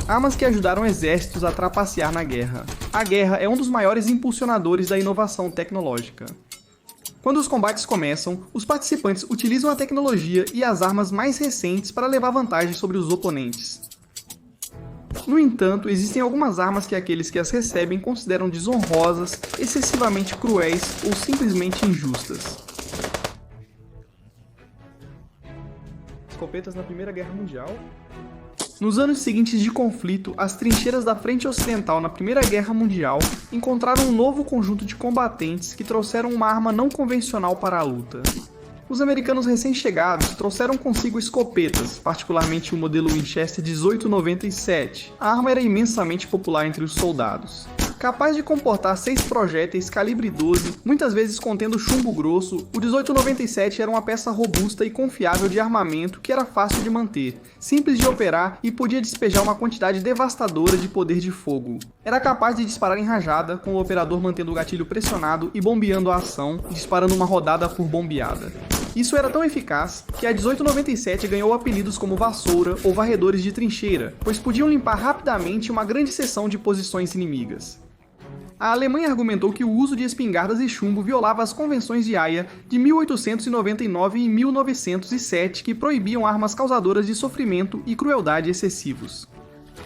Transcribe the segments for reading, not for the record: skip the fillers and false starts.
Armas que ajudaram exércitos a trapacear na guerra. A guerra é um dos maiores impulsionadores da inovação tecnológica. Quando os combates começam, os participantes utilizam a tecnologia e as armas mais recentes para levar vantagem sobre os oponentes. No entanto, existem algumas armas que aqueles que as recebem consideram desonrosas, excessivamente cruéis ou simplesmente injustas. Escopetas na Primeira Guerra Mundial. Nos anos seguintes de conflito, as trincheiras da Frente Ocidental na Primeira Guerra Mundial encontraram um novo conjunto de combatentes que trouxeram uma arma não convencional para a luta. Os americanos recém-chegados trouxeram consigo escopetas, particularmente o modelo Winchester 1897. A arma era imensamente popular entre os soldados. Capaz de comportar 6 projéteis calibre 12, muitas vezes contendo chumbo grosso, o 1897 era uma peça robusta e confiável de armamento que era fácil de manter, simples de operar e podia despejar uma quantidade devastadora de poder de fogo. Era capaz de disparar em rajada, com o operador mantendo o gatilho pressionado e bombeando a ação, e disparando uma rodada por bombeada. Isso era tão eficaz que a 1897 ganhou apelidos como vassoura ou varredores de trincheira, pois podiam limpar rapidamente uma grande seção de posições inimigas. A Alemanha argumentou que o uso de espingardas e chumbo violava as convenções de Haia de 1899 e 1907 que proibiam armas causadoras de sofrimento e crueldade excessivos.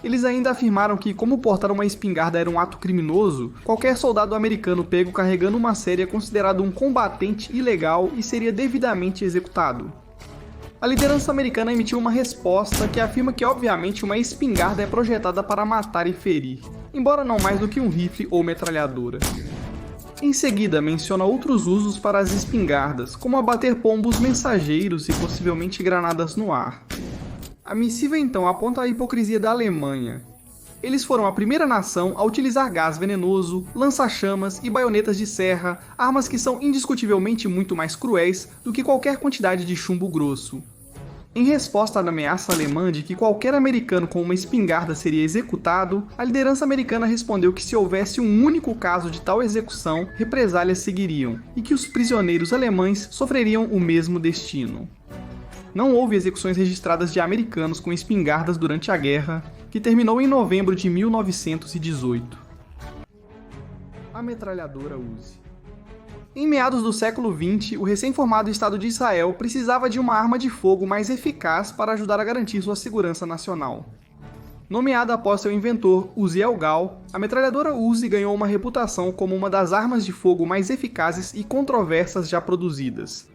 Eles ainda afirmaram que, como portar uma espingarda era um ato criminoso, qualquer soldado americano pego carregando uma série é considerado um combatente ilegal e seria devidamente executado. A liderança americana emitiu uma resposta que afirma que, obviamente, uma espingarda é projetada para matar e ferir, embora não mais do que um rifle ou metralhadora. Em seguida, menciona outros usos para as espingardas, como abater pombos mensageiros e possivelmente granadas no ar. A missiva então aponta a hipocrisia da Alemanha. Eles foram a primeira nação a utilizar gás venenoso, lança-chamas e baionetas de serra, armas que são indiscutivelmente muito mais cruéis do que qualquer quantidade de chumbo grosso. Em resposta à ameaça alemã de que qualquer americano com uma espingarda seria executado, a liderança americana respondeu que se houvesse um único caso de tal execução, represálias seguiriam, e que os prisioneiros alemães sofreriam o mesmo destino. Não houve execuções registradas de americanos com espingardas durante a guerra, que terminou em novembro de 1918. A metralhadora Uzi. Em meados do século XX, o recém-formado Estado de Israel precisava de uma arma de fogo mais eficaz para ajudar a garantir sua segurança nacional. Nomeada após seu inventor, Uziel Gal, a metralhadora Uzi ganhou uma reputação como uma das armas de fogo mais eficazes e controversas já produzidas.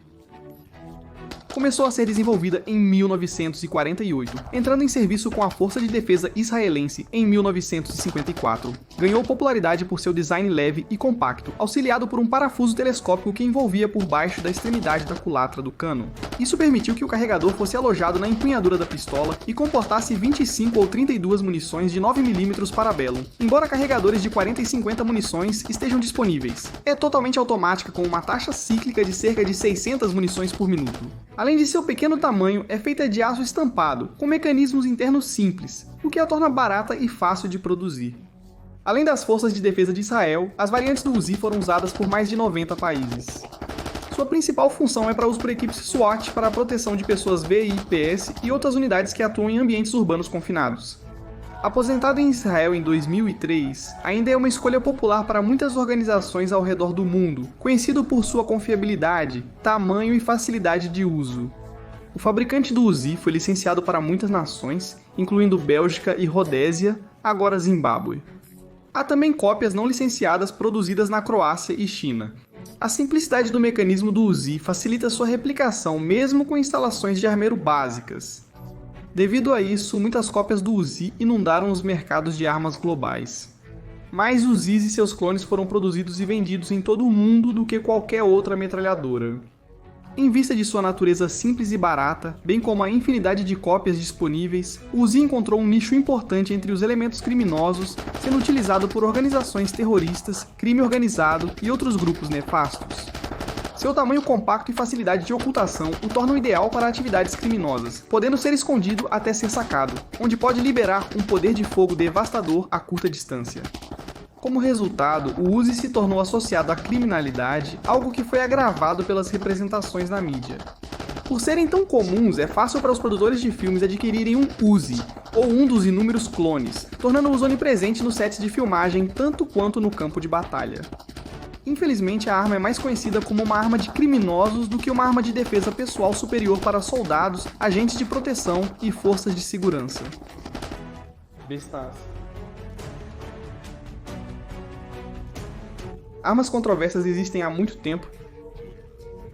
Começou a ser desenvolvida em 1948, entrando em serviço com a Força de Defesa Israelense em 1954. Ganhou popularidade por seu design leve e compacto, auxiliado por um parafuso telescópico que envolvia por baixo da extremidade da culatra do cano. Isso permitiu que o carregador fosse alojado na empunhadura da pistola e comportasse 25 ou 32 munições de 9mm Parabellum, embora carregadores de 40 e 50 munições estejam disponíveis. É totalmente automática com uma taxa cíclica de cerca de 600 munições por minuto. Além de seu pequeno tamanho, é feita de aço estampado, com mecanismos internos simples, o que a torna barata e fácil de produzir. Além das forças de defesa de Israel, as variantes do Uzi foram usadas por mais de 90 países. Sua principal função é para uso por equipes SWAT para a proteção de pessoas VIPS e outras unidades que atuam em ambientes urbanos confinados. Aposentado em Israel em 2003, ainda é uma escolha popular para muitas organizações ao redor do mundo, conhecido por sua confiabilidade, tamanho e facilidade de uso. O fabricante do Uzi foi licenciado para muitas nações, incluindo Bélgica e Rodésia, agora Zimbábue. Há também cópias não licenciadas produzidas na Croácia e China. A simplicidade do mecanismo do Uzi facilita sua replicação mesmo com instalações de armeiro básicas. Devido a isso, muitas cópias do Uzi inundaram os mercados de armas globais. Mais Uzis e seus clones foram produzidos e vendidos em todo o mundo do que qualquer outra metralhadora. Em vista de sua natureza simples e barata, bem como a infinidade de cópias disponíveis, o Uzi encontrou um nicho importante entre os elementos criminosos, sendo utilizado por organizações terroristas, crime organizado e outros grupos nefastos. Seu tamanho compacto e facilidade de ocultação o tornam ideal para atividades criminosas, podendo ser escondido até ser sacado, onde pode liberar um poder de fogo devastador a curta distância. Como resultado, o Uzi se tornou associado à criminalidade, algo que foi agravado pelas representações na mídia. Por serem tão comuns, é fácil para os produtores de filmes adquirirem um Uzi, ou um dos inúmeros clones, tornando-os onipresente nos sets de filmagem tanto quanto no campo de batalha. Infelizmente, a arma é mais conhecida como uma arma de criminosos do que uma arma de defesa pessoal superior para soldados, agentes de proteção e forças de segurança. Bestas. Armas controversas existem há muito tempo.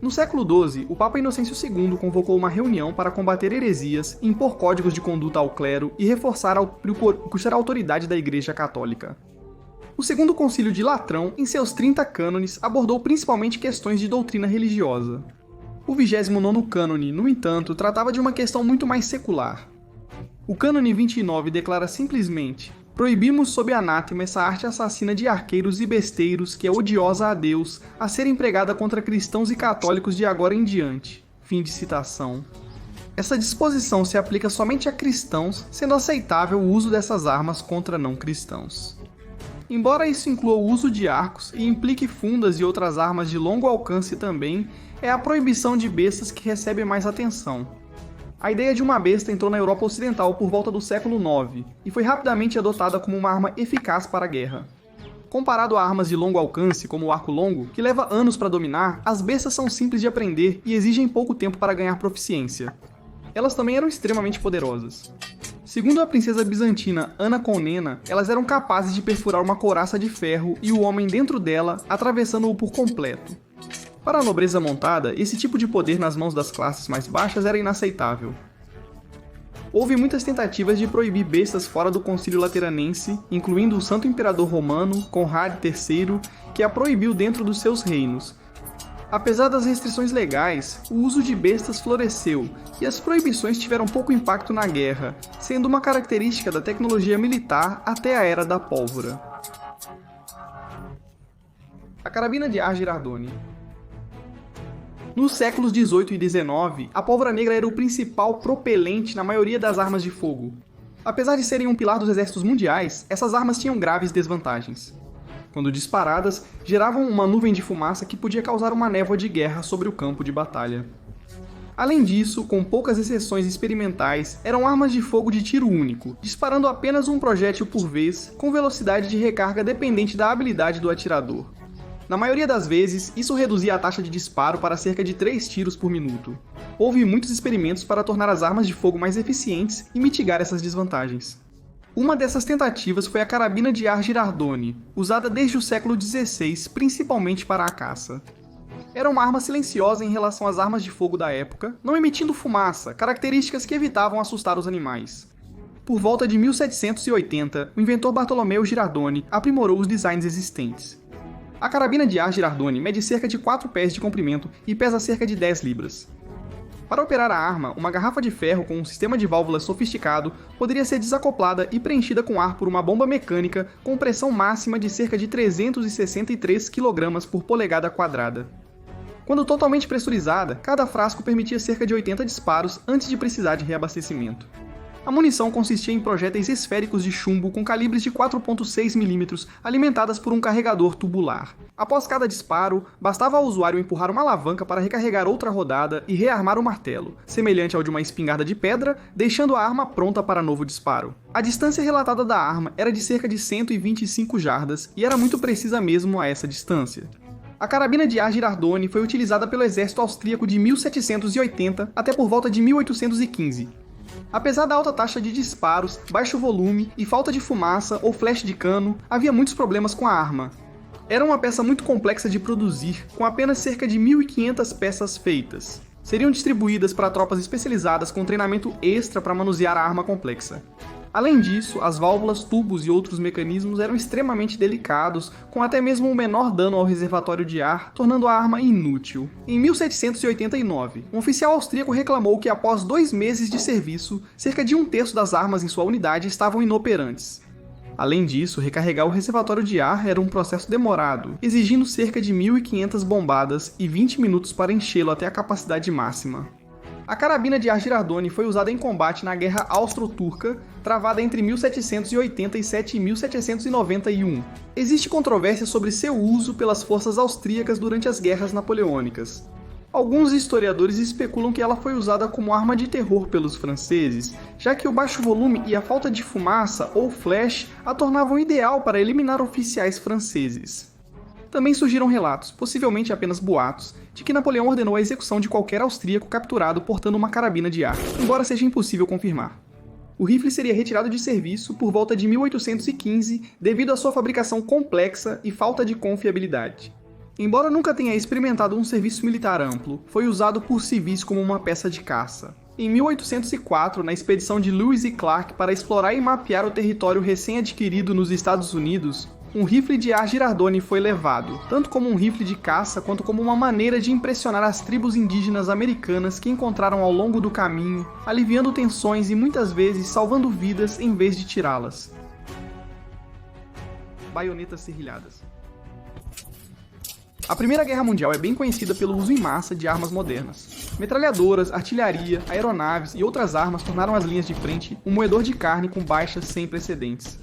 No século XII, o Papa Inocêncio II convocou uma reunião para combater heresias, impor códigos de conduta ao clero e reforçar a autoridade da Igreja Católica. O Segundo Concílio de Latrão, em seus 30 cânones, abordou principalmente questões de doutrina religiosa. O 29º cânone, no entanto, tratava de uma questão muito mais secular. O cânone 29 declara simplesmente: proibimos sob anátema essa arte assassina de arqueiros e besteiros que é odiosa a Deus, a ser empregada contra cristãos e católicos de agora em diante. Fim de citação. Essa disposição se aplica somente a cristãos, sendo aceitável o uso dessas armas contra não cristãos. Embora isso inclua o uso de arcos e implique fundas e outras armas de longo alcance também, é a proibição de bestas que recebe mais atenção. A ideia de uma besta entrou na Europa Ocidental por volta do século IX e foi rapidamente adotada como uma arma eficaz para a guerra. Comparado a armas de longo alcance, como o arco longo, que leva anos para dominar, as bestas são simples de aprender e exigem pouco tempo para ganhar proficiência. Elas também eram extremamente poderosas. Segundo a princesa bizantina Ana Comnena, elas eram capazes de perfurar uma couraça de ferro e o homem dentro dela, atravessando-o por completo. Para a nobreza montada, esse tipo de poder nas mãos das classes mais baixas era inaceitável. Houve muitas tentativas de proibir bestas fora do Concílio Lateranense, incluindo o Santo Imperador Romano, Conrado III, que a proibiu dentro dos seus reinos. Apesar das restrições legais, o uso de bestas floresceu, e as proibições tiveram pouco impacto na guerra, sendo uma característica da tecnologia militar até a Era da Pólvora. A carabina de ar Girardoni. Nos séculos XVIII e XIX, a pólvora negra era o principal propelente na maioria das armas de fogo. Apesar de serem um pilar dos exércitos mundiais, essas armas tinham graves desvantagens. Quando disparadas, geravam uma nuvem de fumaça que podia causar uma névoa de guerra sobre o campo de batalha. Além disso, com poucas exceções experimentais, eram armas de fogo de tiro único, disparando apenas um projétil por vez, com velocidade de recarga dependente da habilidade do atirador. Na maioria das vezes, isso reduzia a taxa de disparo para cerca de 3 tiros por minuto. Houve muitos experimentos para tornar as armas de fogo mais eficientes e mitigar essas desvantagens. Uma dessas tentativas foi a carabina de ar Girardoni, usada desde o século XVI, principalmente para a caça. Era uma arma silenciosa em relação às armas de fogo da época, não emitindo fumaça, características que evitavam assustar os animais. Por volta de 1780, o inventor Bartolomeu Girardoni aprimorou os designs existentes. A carabina de ar Girardoni mede cerca de 4 pés de comprimento e pesa cerca de 10 libras. Para operar a arma, uma garrafa de ferro com um sistema de válvulas sofisticado poderia ser desacoplada e preenchida com ar por uma bomba mecânica com pressão máxima de cerca de 363 kg por polegada quadrada. Quando totalmente pressurizada, cada frasco permitia cerca de 80 disparos antes de precisar de reabastecimento. A munição consistia em projéteis esféricos de chumbo com calibres de 4,6 mm alimentadas por um carregador tubular. Após cada disparo, bastava ao usuário empurrar uma alavanca para recarregar outra rodada e rearmar o martelo, semelhante ao de uma espingarda de pedra, deixando a arma pronta para novo disparo. A distância relatada da arma era de cerca de 125 jardas e era muito precisa mesmo a essa distância. A carabina de ar Girardoni foi utilizada pelo exército austríaco de 1780 até por volta de 1815. Apesar da alta taxa de disparos, baixo volume e falta de fumaça ou flash de cano, havia muitos problemas com a arma. Era uma peça muito complexa de produzir, com apenas cerca de 1.500 peças feitas. Seriam distribuídas para tropas especializadas com treinamento extra para manusear a arma complexa. Além disso, as válvulas, tubos e outros mecanismos eram extremamente delicados, com até mesmo um menor dano ao reservatório de ar, tornando a arma inútil. Em 1789, um oficial austríaco reclamou que após 2 meses de serviço, cerca de 1/3 das armas em sua unidade estavam inoperantes. Além disso, recarregar o reservatório de ar era um processo demorado, exigindo cerca de 1.500 bombadas e 20 minutos para enchê-lo até a capacidade máxima. A carabina de ar Girardoni foi usada em combate na Guerra Austro-Turca, travada entre 1787 e 1791. Existe controvérsia sobre seu uso pelas forças austríacas durante as guerras napoleônicas. Alguns historiadores especulam que ela foi usada como arma de terror pelos franceses, já que o baixo volume e a falta de fumaça ou flash a tornavam ideal para eliminar oficiais franceses. Também surgiram relatos, possivelmente apenas boatos, de que Napoleão ordenou a execução de qualquer austríaco capturado portando uma carabina de ar, embora seja impossível confirmar. O rifle seria retirado de serviço por volta de 1815 devido à sua fabricação complexa e falta de confiabilidade. Embora nunca tenha experimentado um serviço militar amplo, foi usado por civis como uma peça de caça. Em 1804, na expedição de Lewis e Clark para explorar e mapear o território recém-adquirido nos Estados Unidos, um rifle de ar Girardone foi levado, tanto como um rifle de caça quanto como uma maneira de impressionar as tribos indígenas americanas que encontraram ao longo do caminho, aliviando tensões e muitas vezes salvando vidas em vez de tirá-las. Baionetas serrilhadas. A Primeira Guerra Mundial é bem conhecida pelo uso em massa de armas modernas. Metralhadoras, artilharia, aeronaves e outras armas tornaram as linhas de frente um moedor de carne com baixas sem precedentes.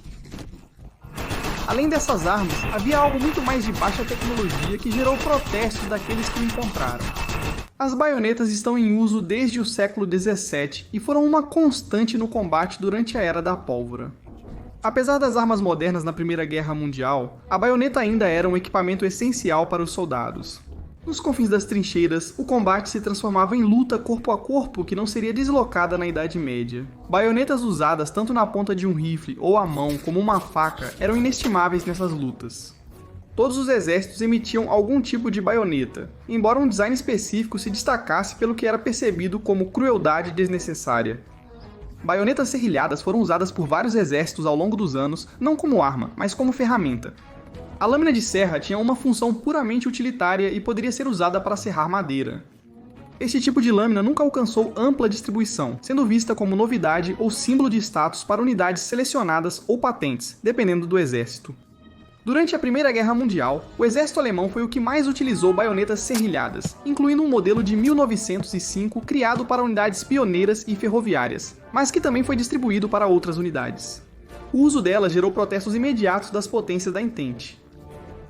Além dessas armas, havia algo muito mais de baixa tecnologia que gerou protestos daqueles que o encontraram. As baionetas estão em uso desde o século XVII e foram uma constante no combate durante a Era da Pólvora. Apesar das armas modernas na Primeira Guerra Mundial, a baioneta ainda era um equipamento essencial para os soldados. Nos confins das trincheiras, o combate se transformava em luta corpo a corpo que não seria deslocada na Idade Média. Baionetas usadas tanto na ponta de um rifle ou à mão como uma faca eram inestimáveis nessas lutas. Todos os exércitos emitiam algum tipo de baioneta, embora um design específico se destacasse pelo que era percebido como crueldade desnecessária. Baionetas serrilhadas foram usadas por vários exércitos ao longo dos anos, não como arma, mas como ferramenta. A lâmina de serra tinha uma função puramente utilitária e poderia ser usada para serrar madeira. Este tipo de lâmina nunca alcançou ampla distribuição, sendo vista como novidade ou símbolo de status para unidades selecionadas ou patentes, dependendo do exército. Durante a Primeira Guerra Mundial, o exército alemão foi o que mais utilizou baionetas serrilhadas, incluindo um modelo de 1905 criado para unidades pioneiras e ferroviárias, mas que também foi distribuído para outras unidades. O uso dela gerou protestos imediatos das potências da Entente.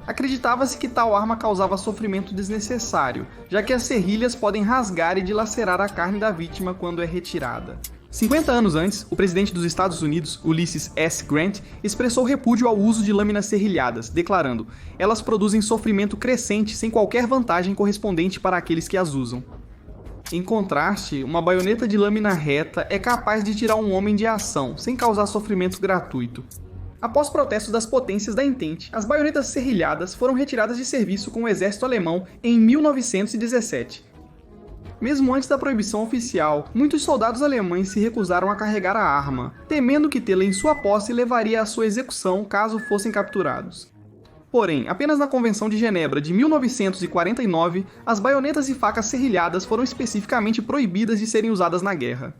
Acreditava-se que tal arma causava sofrimento desnecessário, já que as serrilhas podem rasgar e dilacerar a carne da vítima quando é retirada. 50 anos antes, o presidente dos Estados Unidos, Ulysses S. Grant, expressou repúdio ao uso de lâminas serrilhadas, declarando: "Elas produzem sofrimento crescente sem qualquer vantagem correspondente para aqueles que as usam." Em contraste, uma baioneta de lâmina reta é capaz de tirar um homem de ação, sem causar sofrimento gratuito. Após protestos das potências da Entente, as baionetas serrilhadas foram retiradas de serviço com o exército alemão em 1917. Mesmo antes da proibição oficial, muitos soldados alemães se recusaram a carregar a arma, temendo que tê-la em sua posse levaria à sua execução caso fossem capturados. Porém, apenas na Convenção de Genebra de 1949, as baionetas e facas serrilhadas foram especificamente proibidas de serem usadas na guerra.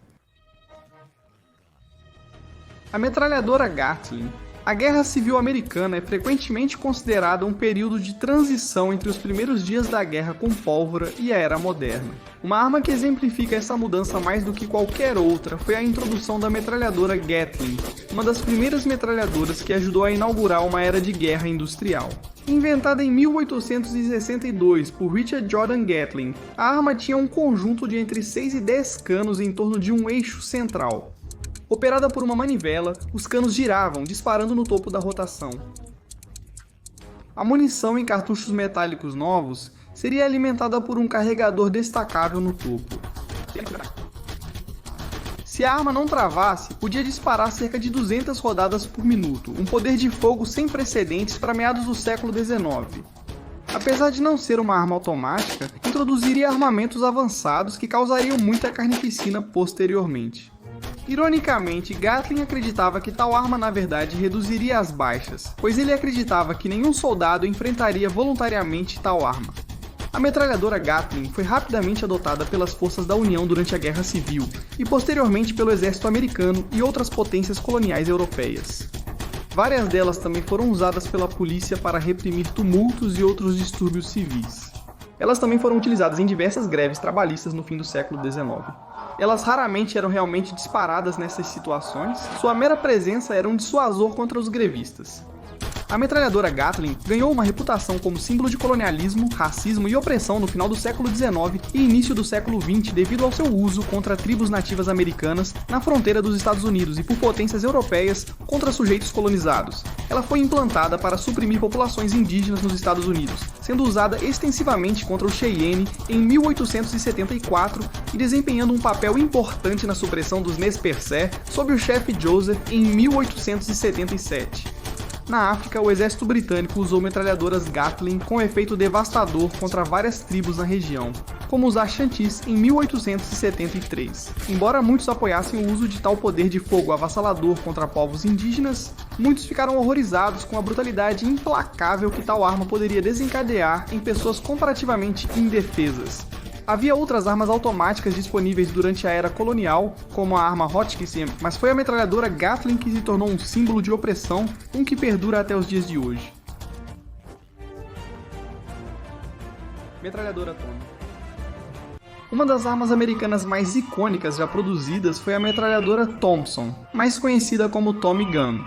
A metralhadora Gatling. A Guerra Civil Americana é frequentemente considerada um período de transição entre os primeiros dias da guerra com pólvora e a Era Moderna. Uma arma que exemplifica essa mudança mais do que qualquer outra foi a introdução da metralhadora Gatling, uma das primeiras metralhadoras que ajudou a inaugurar uma era de guerra industrial. Inventada em 1862 por Richard Jordan Gatling, a arma tinha um conjunto de entre 6 e 10 canos em torno de um eixo central. Operada por uma manivela, os canos giravam, disparando no topo da rotação. A munição em cartuchos metálicos novos seria alimentada por um carregador destacável no topo. Se a arma não travasse, podia disparar cerca de 200 rodadas por minuto, um poder de fogo sem precedentes para meados do século XIX. Apesar de não ser uma arma automática, introduziria armamentos avançados que causariam muita carnificina posteriormente. Ironicamente, Gatling acreditava que tal arma na verdade reduziria as baixas, pois ele acreditava que nenhum soldado enfrentaria voluntariamente tal arma. A metralhadora Gatling foi rapidamente adotada pelas forças da União durante a Guerra Civil e posteriormente pelo exército americano e outras potências coloniais europeias. Várias delas também foram usadas pela polícia para reprimir tumultos e outros distúrbios civis. Elas também foram utilizadas em diversas greves trabalhistas no fim do século XIX. Elas raramente eram realmente disparadas nessas situações, sua mera presença era um dissuasor contra os grevistas. A metralhadora Gatling ganhou uma reputação como símbolo de colonialismo, racismo e opressão no final do século XIX e início do século XX devido ao seu uso contra tribos nativas americanas na fronteira dos Estados Unidos e por potências europeias contra sujeitos colonizados. Ela foi implantada para suprimir populações indígenas nos Estados Unidos, sendo usada extensivamente contra o Cheyenne em 1874 e desempenhando um papel importante na supressão dos Nez Percé sob o chefe Joseph em 1877. Na África, o exército britânico usou metralhadoras Gatling com efeito devastador contra várias tribos na região, como os Ashantis em 1873. Embora muitos apoiassem o uso de tal poder de fogo avassalador contra povos indígenas, muitos ficaram horrorizados com a brutalidade implacável que tal arma poderia desencadear em pessoas comparativamente indefesas. Havia outras armas automáticas disponíveis durante a era colonial, como a arma Hotchkiss, mas foi a metralhadora Gatling que se tornou um símbolo de opressão, um que perdura até os dias de hoje. Metralhadora Tommy. Uma das armas americanas mais icônicas já produzidas foi a metralhadora Thompson, mais conhecida como Tommy Gun.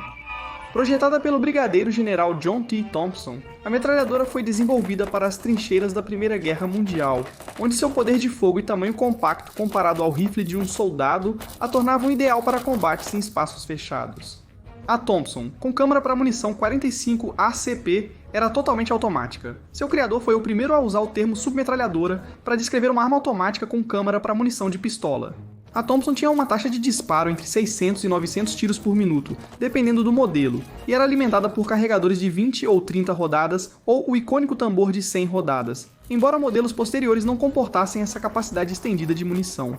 Projetada pelo brigadeiro-general John T. Thompson, a metralhadora foi desenvolvida para as trincheiras da Primeira Guerra Mundial, onde seu poder de fogo e tamanho compacto comparado ao rifle de um soldado a tornavam ideal para combates em espaços fechados. A Thompson, com câmara para munição 45 ACP, era totalmente automática. Seu criador foi o primeiro a usar o termo submetralhadora para descrever uma arma automática com câmara para munição de pistola. A Thompson tinha uma taxa de disparo entre 600 e 900 tiros por minuto, dependendo do modelo, e era alimentada por carregadores de 20 ou 30 rodadas ou o icônico tambor de 100 rodadas, embora modelos posteriores não comportassem essa capacidade estendida de munição.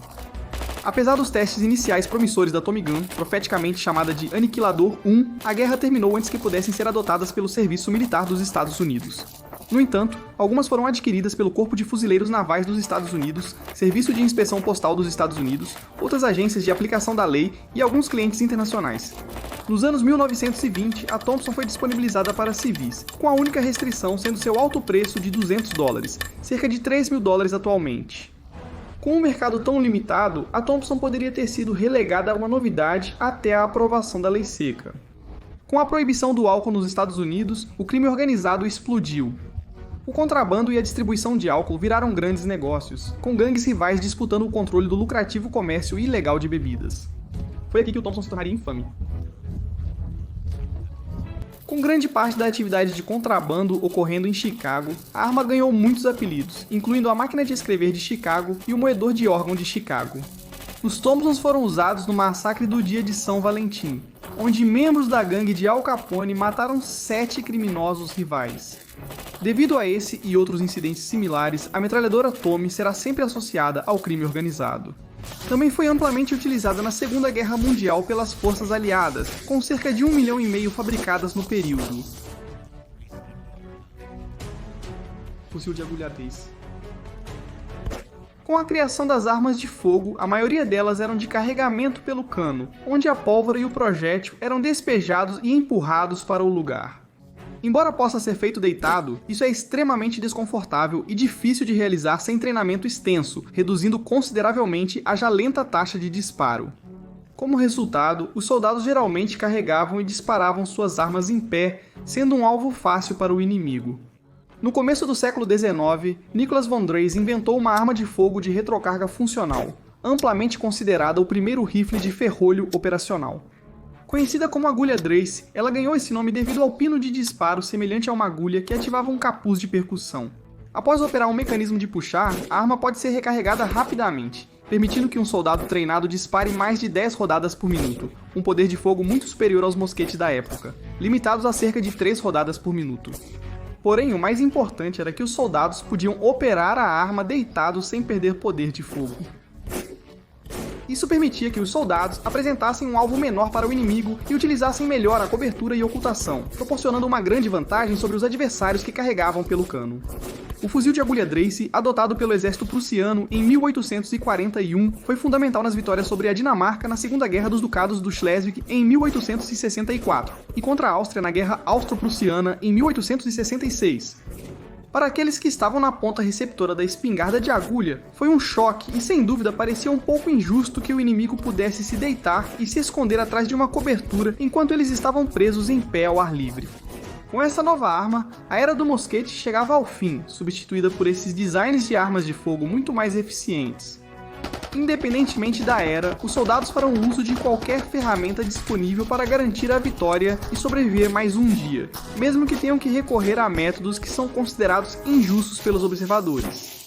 Apesar dos testes iniciais promissores da Tommy Gun, profeticamente chamada de Aniquilador 1, a guerra terminou antes que pudessem ser adotadas pelo Serviço Militar dos Estados Unidos. No entanto, algumas foram adquiridas pelo Corpo de Fuzileiros Navais dos Estados Unidos, Serviço de Inspeção Postal dos Estados Unidos, outras agências de aplicação da lei e alguns clientes internacionais. Nos anos 1920, a Thompson foi disponibilizada para civis, com a única restrição sendo seu alto preço de $200, cerca de $3.000 atualmente. Com um mercado tão limitado, a Thompson poderia ter sido relegada a uma novidade até a aprovação da Lei Seca. Com a proibição do álcool nos Estados Unidos, o crime organizado explodiu. O contrabando e a distribuição de álcool viraram grandes negócios, com gangues rivais disputando o controle do lucrativo comércio ilegal de bebidas. Foi aqui que o Thompson se tornaria infame. Com grande parte da atividade de contrabando ocorrendo em Chicago, a arma ganhou muitos apelidos, incluindo a máquina de escrever de Chicago e o moedor de órgão de Chicago. Os Thompsons foram usados no massacre do dia de São Valentim, onde membros da gangue de Al Capone mataram 7 criminosos rivais. Devido a esse e outros incidentes similares, a metralhadora Tommy será sempre associada ao crime organizado. Também foi amplamente utilizada na Segunda Guerra Mundial pelas forças aliadas, com cerca de 1,5 milhão fabricadas no período. Fuzil de agulha 10. Com a criação das armas de fogo, a maioria delas eram de carregamento pelo cano, onde a pólvora e o projétil eram despejados e empurrados para o lugar. Embora possa ser feito deitado, isso é extremamente desconfortável e difícil de realizar sem treinamento extenso, reduzindo consideravelmente a já lenta taxa de disparo. Como resultado, os soldados geralmente carregavam e disparavam suas armas em pé, sendo um alvo fácil para o inimigo. No começo do século XIX, Nicholas von Drais inventou uma arma de fogo de retrocarga funcional, amplamente considerada o primeiro rifle de ferrolho operacional. Conhecida como agulha Drais, ela ganhou esse nome devido ao pino de disparo semelhante a uma agulha que ativava um capuz de percussão. Após operar um mecanismo de puxar, a arma pode ser recarregada rapidamente, permitindo que um soldado treinado dispare mais de 10 rodadas por minuto, um poder de fogo muito superior aos mosquetes da época, limitados a cerca de 3 rodadas por minuto. Porém, o mais importante era que os soldados podiam operar a arma deitados sem perder poder de fogo. Isso permitia que os soldados apresentassem um alvo menor para o inimigo e utilizassem melhor a cobertura e ocultação, proporcionando uma grande vantagem sobre os adversários que carregavam pelo cano. O fuzil de agulha Dreyse, adotado pelo exército prussiano em 1841, foi fundamental nas vitórias sobre a Dinamarca na Segunda Guerra dos Ducados do Schleswig em 1864 e contra a Áustria na Guerra Austro-Prussiana em 1866. Para aqueles que estavam na ponta receptora da espingarda de agulha, foi um choque e sem dúvida parecia um pouco injusto que o inimigo pudesse se deitar e se esconder atrás de uma cobertura enquanto eles estavam presos em pé ao ar livre. Com essa nova arma, a Era do Mosquete chegava ao fim, substituída por esses designs de armas de fogo muito mais eficientes. Independentemente da era, os soldados farão uso de qualquer ferramenta disponível para garantir a vitória e sobreviver mais um dia, mesmo que tenham que recorrer a métodos que são considerados injustos pelos observadores.